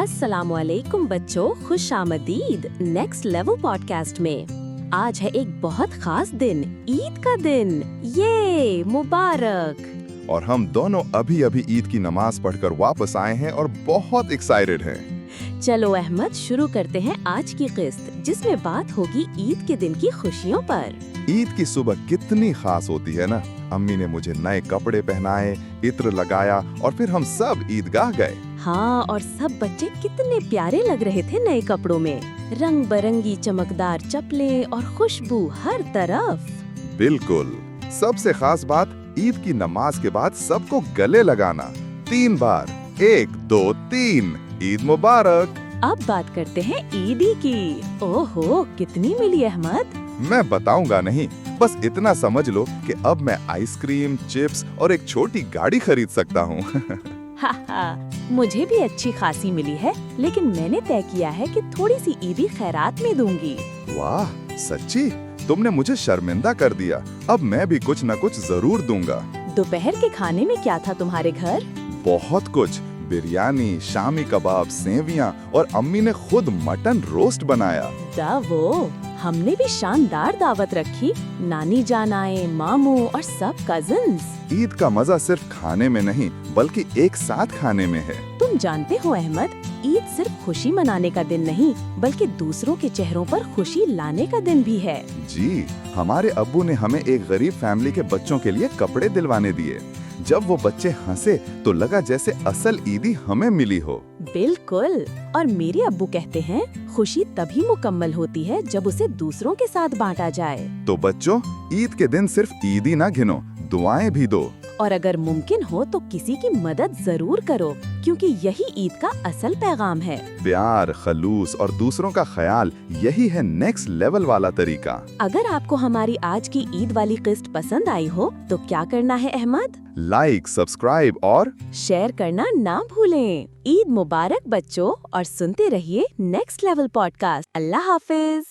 अस्सलामुअलैकुम बच्चों, खुश आमदीद नेक्स्ट लेवल पॉडकास्ट में। आज है एक बहुत खास दिन, ईद का दिन। ये मुबारक। और हम दोनों अभी अभी ईद की नमाज पढ़कर वापस आए हैं और बहुत एक्साइटेड हैं। चलो अहमद, शुरू करते हैं आज की किस्त, जिसमें बात होगी ईद के दिन की खुशियों पर। ईद की सुबह कितनी खास होती है ना। अम्मी ने मुझे नए कपड़े पहनाए, इत्र लगाया और फिर हम सब ईदगाह गए। हाँ, और सब बच्चे कितने प्यारे लग रहे थे नए कपड़ों में। रंग बिरंगी चमकदार चप्पलें और खुशबू हर तरफ। बिल्कुल। सबसे खास बात, ईद की नमाज के बाद सबको गले लगाना 3 बार। 1 2 3, ईद मुबारक। अब बात करते हैं ईदी की। ओहो, कितनी मिली अहमद? मैं बताऊंगा नहीं, बस इतना समझ लो कि अब मैं आइसक्रीम, चिप्स और एक छोटी गाड़ी खरीद सकता हूँ। मुझे भी अच्छी खासी मिली है, लेकिन मैंने तय किया है कि थोड़ी सी ईदी खैरात में दूंगी। वाह, सच्ची? तुमने मुझे शर्मिंदा कर दिया। अब मैं भी कुछ न कुछ जरूर दूंगा। दोपहर के खाने में क्या था तुम्हारे घर? बहुत कुछ। बिरयानी, शामी कबाब, सेवियां और अम्मी ने खुद मटन रोस्ट बनाया। वो हमने भी शानदार दावत रखी। नानी जान आए, मामू और सब कजिन्स। ईद का मजा सिर्फ खाने में नहीं, बल्कि एक साथ खाने में है। तुम जानते हो अहमद, ईद सिर्फ खुशी मनाने का दिन नहीं, बल्कि दूसरों के चेहरों पर खुशी लाने का दिन भी है। जी, हमारे अब्बू ने हमें एक गरीब फैमिली के बच्चों के लिए कपड़े दिलवाने दिए। जब वो बच्चे हंसे तो लगा जैसे असल ईदी हमें मिली हो। बिल्कुल। और मेरे अब्बू कहते हैं, खुशी तभी मुकम्मल होती है जब उसे दूसरों के साथ बांटा जाए। तो बच्चों, ईद के दिन सिर्फ ईदी ना गिनो, दुआएं भी दो। और अगर मुमकिन हो तो किसी की मदद जरूर करो, क्योंकि यही ईद का असल पैगाम है। प्यार, खलूस और दूसरों का ख्याल, यही है नेक्स्ट लेवल वाला तरीका। अगर आपको हमारी आज की ईद वाली किस्त पसंद आई हो तो क्या करना है अहमद? लाइक, सब्सक्राइब और शेयर करना ना भूलें। ईद मुबारक बच्चों, और सुनते रहिए नेक्स्ट लेवल पॉडकास्ट। अल्लाह हाफिज।